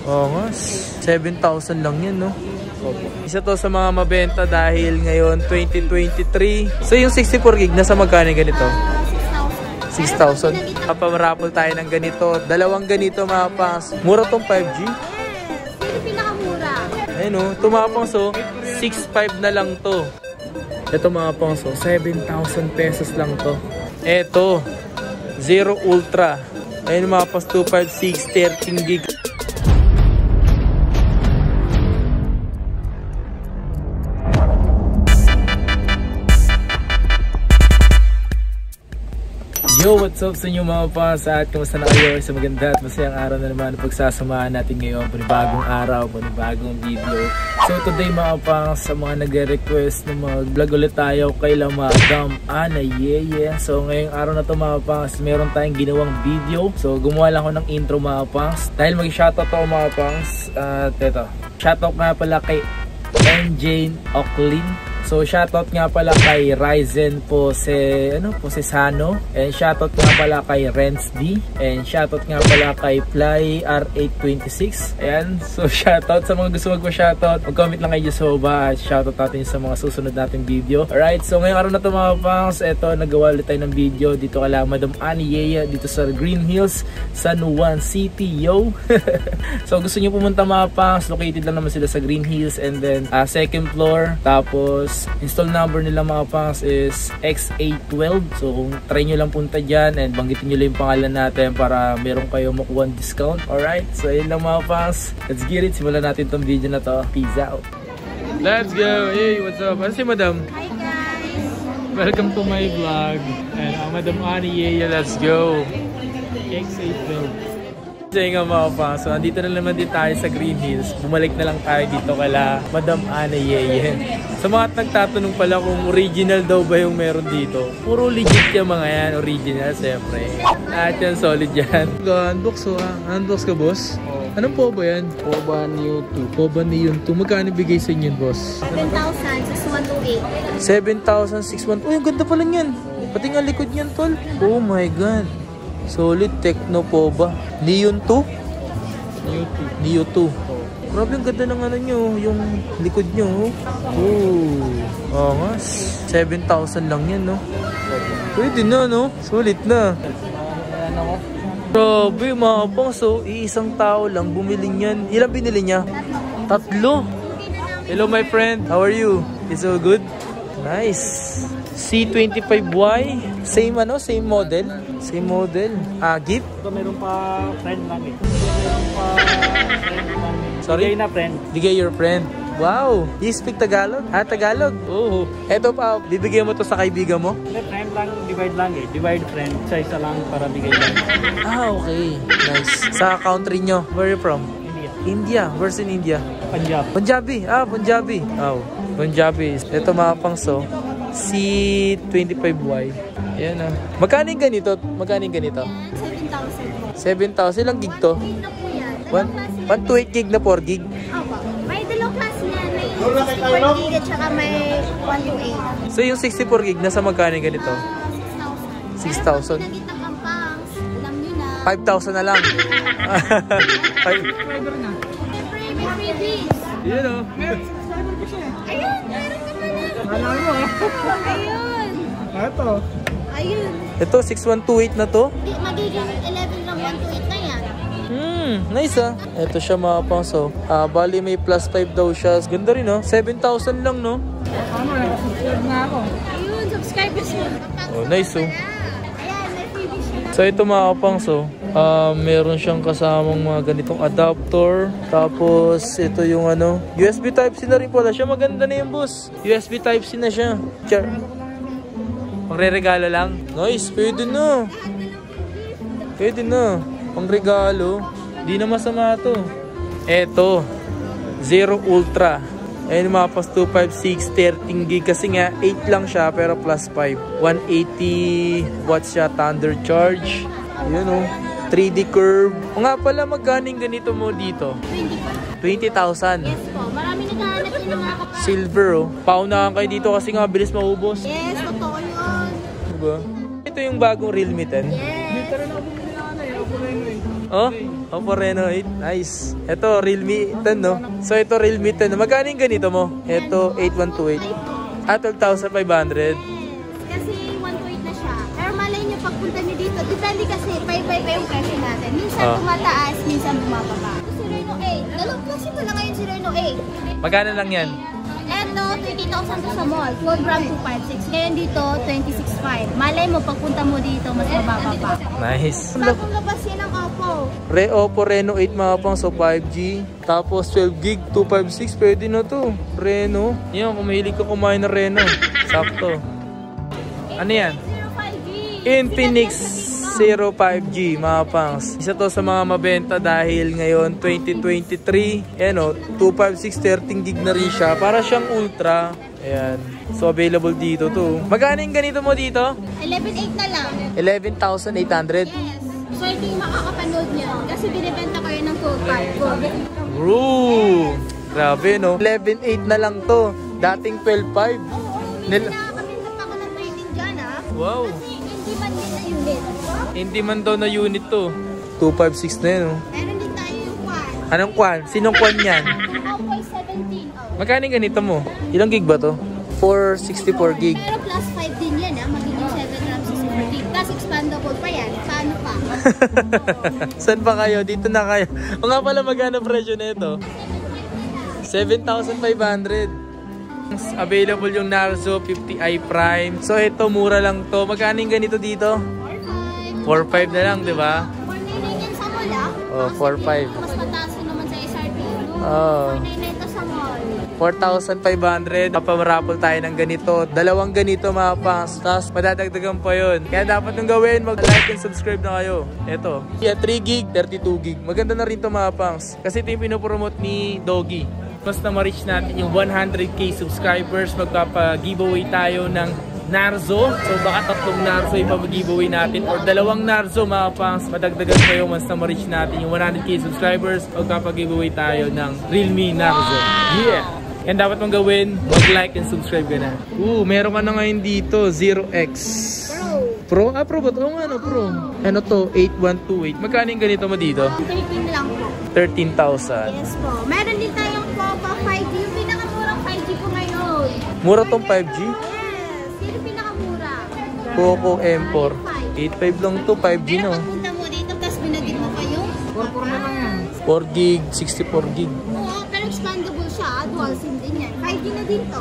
Oo nga. 7,000 lang yan, no? Isa to sa mga mabenta dahil ngayon 2023. So yung 64 gig nasa magkano ganito? 6,000. Papamarapol tayo ng ganito. Dalawang ganito mga pangs. Mura tong 5G. Yes. Ito pinakamura. Ayun o. Tumapang so 6,500 na lang to. Ito mga pangs so 7,000 pesos lang to. Ito Zero Ultra. Ayun mga pangs 256 13 gig. Yo, what's up sa inyo mga fans at kumusta na kayo sa maganda at masayang araw na naman pagsasamahan natin ngayon, panibagong araw, panibagong video. So today mga fans, sa mga nagre-request na mag-vlog ulit tayo kay Madam Ana Yeye. So ngayong araw na to mga fans, meron tayong ginawang video. So gumawa lang ako ng intro mga fans dahil mag-shoutout ako mga fans. At eto, shoutout nga pala kay Jane Ocklin. So shoutout nga pala kay Ryzen Posesano, and shoutout nga pala kay Renz D, and shoutout nga pala kay Fly R826. Ayan, so shoutout sa mga gusto magpa-shoutout, mag-comment lang kayo sa baba at shoutout natin sa mga susunod nating video. Alright, so ngayong araw na ito mga pangs, eto nagawa ulit tayo ng video dito kala Madam Ana Yeye dito sa Green Hills, San Juan City, yo. So gusto nyo pumunta mga pangs, located lang naman sila sa Green Hills, and then second floor, tapos install number nila mga pangs is X812. So kung try nyo lang punta dyan and banggitin nyo lang yung pangalan natin para meron kayo makuha discount. Alright, so yun lang mga pangs. Let's get it. Simulan natin tong video na to. Peace out. Let's go. Hey, what's up? Ano si Madam? Hi guys. Welcome to my vlog. And Madam Ana Yeye, let's go. X812. So nga mga pangs, so andito na naman din tayo sa Green Hills. Bumalik na lang tayo dito kala Madam Ana Yeye. Sa mga nagtatanong pala kung original daw ba yung meron dito, puro legit yung mga yan, original siyempre. At yan, solid yan. Unbox o unbox ka boss? Anong po ba yan? Poba Neo 2. Poba Neo 2. Magkano bigay sa inyo boss? 7,618. 7,618. Uy, ang ganda pala yan. Pati nga likod niyan tol. Oh my god. Solid Tecno Poba. Neon 2? Neo 2. Grabe ang ganda ng ano nyo, yung likod nyo. Oo nga. 7,000 lang yan, no? Pwede na, no? Solid na. Grabe mga pangs. So, iisang tao lang bumili niyan. Ilan binili niya? Tatlo. Hello my friend. How are you? Is all good? Nice. C25Y. Same ano? Same model? Same model. Gift? Ito meron pa friend lang eh. Meron pa friend lang eh. Sorry? Bigay na friend. Bigay your friend. Wow. You speak Tagalog? Tagalog? Oo. Eto pa, bibigyan mo to sa kaibigan mo? Hindi, friend lang. Divide lang eh. Divide friend. Isa lang para bigay lang. Okay. Nice. Sa country nyo, where are you from? India. India. Where's in India? Punjab. Punjabi. Punjabi. Oh, Punjabi. Ito mga pangso. C25Y. Ayan ah. Magkano yung ganito? Magkano yung ganito? 7,000 po. 7,000. Ilang gig to? Gig na po yan. 128 gig na 4 gig? Opo. May dalawang klase yan. May 64 gig at saka may 128. So yung 64 gig, nasa magkano yung ganito? 6,000. 6,000. Pero pag ang pangs, alam nyo na. 5,000 na lang. Siyempre, may freebies. Yan o. Ayun, meron ka pala. Ayun. Ito. Ayun. Ito, 6128 na to. Magiging 11 lang 128 na yan. Nice ah. Ito siya mga pangso. Bali may plus 5 daw siya. Ganda rin oh. 7,000 lang no. Subscribe nga ako. Ayun, subscribers mo. Oh, nice oh. Ayan, may freebies siya. So ito mga pangso. Meron siyang kasamang mga ganitong adapter. Tapos ito yung ano. USB Type-C na rin pala siya. Maganda na yung boss. USB Type-C na siya. Pangre-regalo lang. Nice. Pwede na. Pwede na. Pangregalo. Di na masama to. Eto. Zero Ultra. Ayun mga pas 256 13 gig kasi nga 8 lang siya pero plus 5. 180 watts siya thunder charge. Ayun oh. 3D curve. O nga pala magkaning ganito mo dito? 20 20,000. Yes po. Marami naghahanap din ng mga kapatid. Silver oh. Paunahan kayo dito kasi nga bilis maubos. Yes, totoo yun. Diba? Ito yung bagong Realme 10. Yes. Oh? Oppo Reno 8. Nice. Ito, Realme 10, no? So, ito Realme 10. Magkano yung ganito mo? Ito, 8128. 12,500. Kasi 128 na siya. Pero malay nyo, pagpunta nyo dito, depende kasi, pay-pay yung presyo natin. Minsan tumataas, minsan bumababa. Si Reno 8. Dalawang klase pa lang ngayon si Reno 8. Magkano lang yan? Eto, 20,000 to sa mall. Gold RAM 256. Ngayon dito, 26,500. Malay mo, pagpunta mo dito, mas mababa pa. Nice. Bagong labas yan ang Oppo. Oppo Reno 8 mga pang, so 5G. Tapos 12 gig, 256. Pwede na to. Reno. Yan, kung mahilig ka kumain na Reno. Sakto. Ano yan? 05G. Infinix 05G mga pangs. Isa to sa mga mabenta dahil ngayon 2023. Ayan o, 256, 13 gig na rin siya. Para siyang ultra. Ayan. So available dito to. Magkano yung ganito mo dito? 11,800 na lang. 11,800. Yes. So hindi makakapanood nyo. Kasi binibenta ko yun ng 2,500. Bro! Grabe no? 11,800 na lang to. Dating 12,500. Nakakapindot ako ng rating dyan Wow. Kasi hindi man din na unit. Hindi man daw na unit to. 256 na yun oh. Meron din tayo yung Kwan. Anong Kwan? Sinong Kwan yan? Oppo 17. Magkano yung ganito mo? Ilang gig ba to? 464 gig. Pero plus 5 din yan magiging 7 RAM sa 60. Tapos expandable pa yan. Paano pa? Saan pa kayo? Dito na kayo. O nga pala, magkano presyo na ito? 7,500. Available yung Narzo 50i Prime. So ito, mura lang to. Magkano yung ganito dito? 4,500 na lang, di ba? 499 yan sa mall Oh, 4,500. Mas mataas naman sa SRP. Oh. 499 to sa mall. 4,500. Papamarapol tayo ng ganito. Dalawang ganito mga pangs. Tapos madadagdagan pa yun. Kaya dapat nung gawin, mag-like and subscribe na kayo. Ito. Yeah, 3 gig, 32 gig. Maganda na rin to mga pangs. Kasi ito yung pinopromote ni Doggy. Basta ma-reach natin yung 100k subscribers, magpapa-giveaway tayo ng Narzo. So baka 3 Narzo yung pag-giveaway natin or 2 Narzo mga pangs. Madagdagan kayo once na ma-reach natin yung 100k subscribers, magpapa-giveaway tayo ng Realme Narzo. Yeah! Yan dapat mong gawin, mag-like and subscribe ka na. Meron ka na ngayon dito, 0x. Pro? Pro ba ito? Oo nga, no, Pro. Ano to? 8128. Magkano yung ganito mo dito? 13 lang po. 13,000. Yes po. Meron din tayong Poco 5G. Yung pinakamurang 5G po ngayon. Mura tong 5G? Yes. Yun yung pinakamura. Poco M4. 8.5 lang to, 5G Pero no? pagpunta mo dito, tapos binagin mo kayo. 4 na lang yan. 4 gig, 64 gig. Oo, pero expandable siya. Dual SIM din yan. 5G na din to.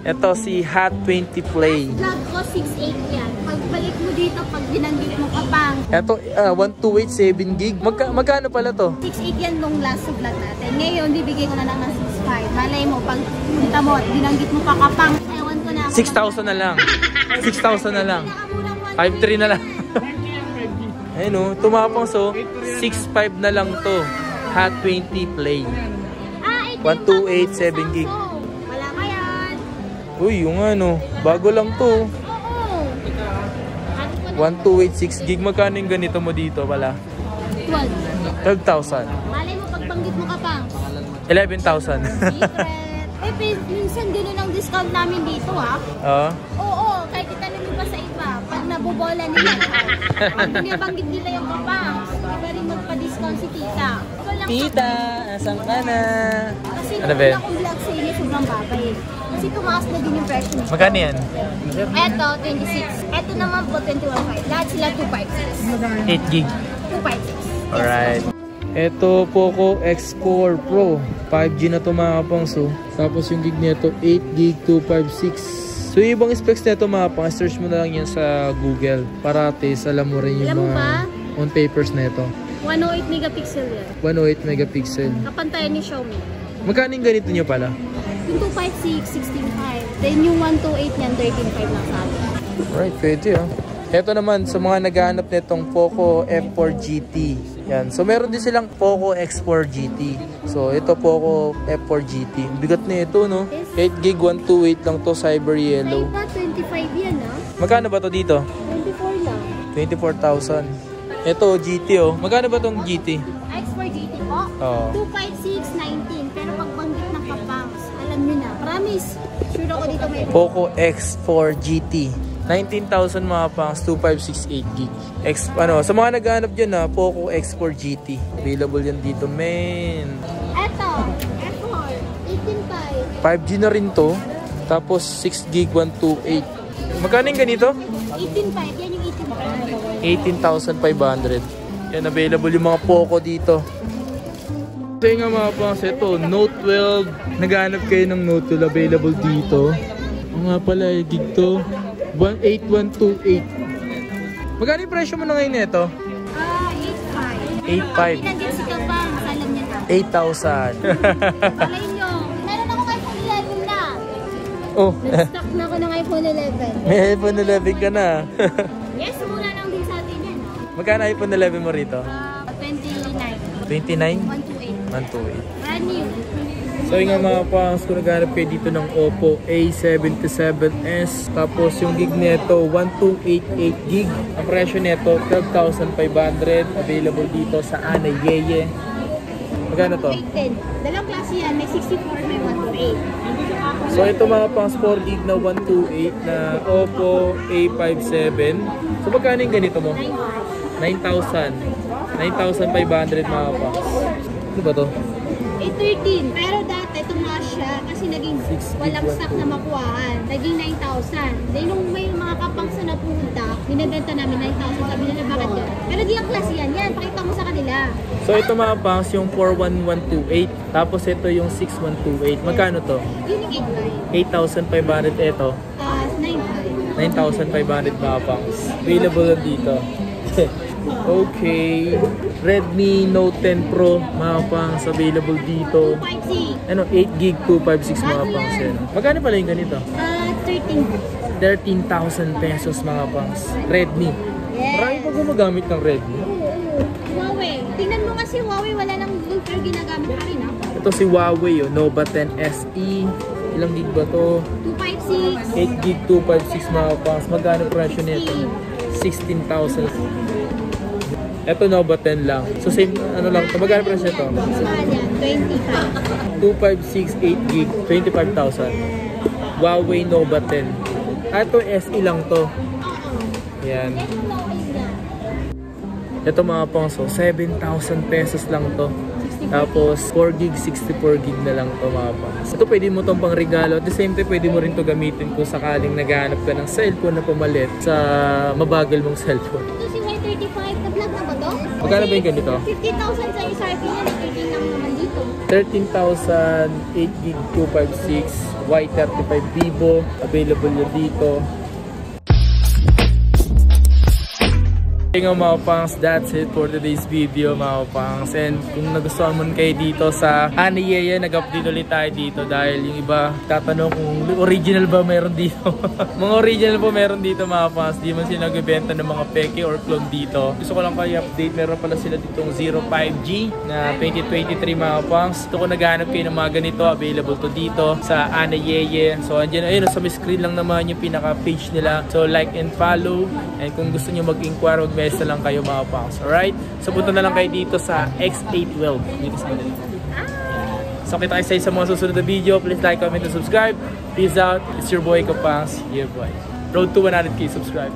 Ito si Hot20 Play. Vlog ko 6.8 yan. Pagbalik mo dito, pag binanggit mo ka pang Ito, 1287 gig. Magkano pala to? 6.8 yan nung last vlog natin. Ngayon, bibigay ko na lang ng 6.5. Malay mo, pag punta mo at binanggit mo pa ka pang, ewan ko na. 6,000 na lang. 6,000 na lang. 5,300 na lang. Ayun o, tumapang so, 6,500 na lang to. Hot20 Play. 1287 gig. Wala ka yan. Uy, yung ano, bago lang to. Oo. 1286 gig. Magkano yung ganito mo dito pala? 12,000. Malay mo, pagbanggit mo ka pang 11,000. secret. Minsan ganun ang discount namin dito Oo, kahit itanong mo pa sa iba, pag nabobola nila, pag binabanggit nila yung kapang, iba rin magpa-discount si tita. Tita, asan ka na? Kasi Ano nung ba? akong vlog sa inyo, sobrang babay. Kasi tumaas na din yung presyo nito. Magkano yan? Eto, 26. Eto naman po, 21.5. Lahat sila 256. 8 gig. 256. Alright. Ito Poco X4 Pro. 5G na ito mga kapangso. Tapos yung gig nito 8 gig 256. So yung ibang specs nito mga kapang, search mo na lang yan sa Google para at least alam mo rin yung Alam mo mga ba? on papers na ito. 108 megapixel yan. 108 megapixel. Kapantayan ni Xiaomi. Magkano yung ganito nyo pala? Yung 256, 16.5. Then yung 128 niyan, 13.5 lang sa akin. Alright, pwede Ito naman sa mga naghahanap nitong Poco F4 GT. Yan. So meron din silang Poco X4 GT. So ito Poco F4 GT. Bigat na ito no. 8 gig 128 lang to, Cyber Yellow. Ay, 25 yan Magkano ba to dito? 24 lang. 24,000. Ito GT Magkano ba tong GT? X4 GT po? Oo. 256.19. Pero pag banggit ng kapangs, alam nyo na. Promise. Sure ako dito may Poco X4 GT. 19,000 mga pangs, 2568 gig. Sa mga naghahanap dyan Poco X4 GT. Available yan dito, men. Eto, F4, 18.5. 5G na rin to. Tapos 6 gig 128. Magkano yung ganito? 18.5, yan yung 18.5. 18,500. Yan, available yung mga Poco dito. So yung nga mga pangs, ito, Note 12. Naghahanap kayo ng Note 12 available dito. O nga pala, gig to. 18128. Magkano yung presyo mo na ngayon nito? 8.5. 8.5. Pinanggit si Kapang, salam niya na. 8,000. Palay nyo. Meron ako iPhone 11 na. Oh. Nag-stock na ako ng iPhone 11. May iPhone 11 ka na. Yes, mura lang din sa atin yan. Magkano iPhone 11 mo rito? 29. 29? 128. 128. Brand new. So yung nga mga pangs, kung naghanap kayo dito ng Oppo A77s, tapos yung gig neto 1288 gig. Ang presyo neto 12,500, available dito sa Ana Yeye. Magkano to? 810. Dalawang klase yan, may 64, may 128. So ito mga pangs, 4 gig na 128 na Oppo A57. So magkano yung ganito mo? 9,000. 9,500 mga pangs. Ano ba to? 813. Pero dati tumaas siya kasi naging walang stock na makuhaan. Naging 9,000. Then nung may mga kapangsa na pumunta, binibenta namin 9,000. Sabi nila bakit yun? Pero di ang klase yan. Yan, pakita mo sa kanila. So ito mga pangs, yung 41128. Tapos ito yung 6128. Magkano to? Yun yung 8,500 ito. 9,500. 9,500 mga pangs. Available na dito. Okay. Redmi Note 10 Pro mga pangs, available dito. 256. Ano, 8 gig 256 mga pangs yan. Magkano pala yung ganito? 13. 13,000 pesos mga pangs. Redmi. Yes. Marami pa gumagamit ng Redmi. Huawei. Tingnan mo kasi Huawei wala nang gold pero ginagamit pa rin Ito si Huawei, Nova 10 SE. Ilang gig ba to? 256. 8 gig 256 mga pangs. Magkano presyo nito? 16,000. Ito Nova 10 lang. So same lang. Magkano presyo ito? Mahal yan. 25. 256 8 gig 25,000. Huawei Nova 10. Ito SE lang to. Yan. Ito mga pangso, 7,000 pesos lang to. Tapos 4 gig 64 gig na lang to mga pangs. Ito pwede mo tong pang regalo. At the same time pwede mo rin to gamitin kung sakaling naghahanap ka ng cellphone na pumalit sa mabagal mong cellphone. Ito si Y35, na-vlog na ba to? Magkano ba yung ganito? 50,000 sa SRP niya, 13 lang naman dito. 13,000 8 gig 256 Y35 Vivo. Available yun dito. Okay nga mga pangs, that's it for today's video mga pangs. And kung nagustuhan mo kayo dito sa Ana Yeye, nag-update ulit tayo dito dahil yung iba tatanong kung original ba meron dito. Mga original po meron dito mga pangs, di man sila nagbibenta ng mga peke or clone dito. Gusto ko lang kayo update, meron pala sila ditong 05G na 2023 mga pangs. Gusto ko naghahanap kayo ng mga ganito, available to dito sa Ana Yeye. So andyan, ayun, sa screen lang naman yung pinaka page nila. So like and follow, and kung gusto nyo mag-inquire, besta lang kayo mga pangs. Alright? So punta na lang kayo dito sa X812. Dito sa kanila. So kita kayo sa mga susunod na video. Please like, comment, and subscribe. Peace out. It's your boy Kapangs. Yeah boy. Road to 100k subscribe.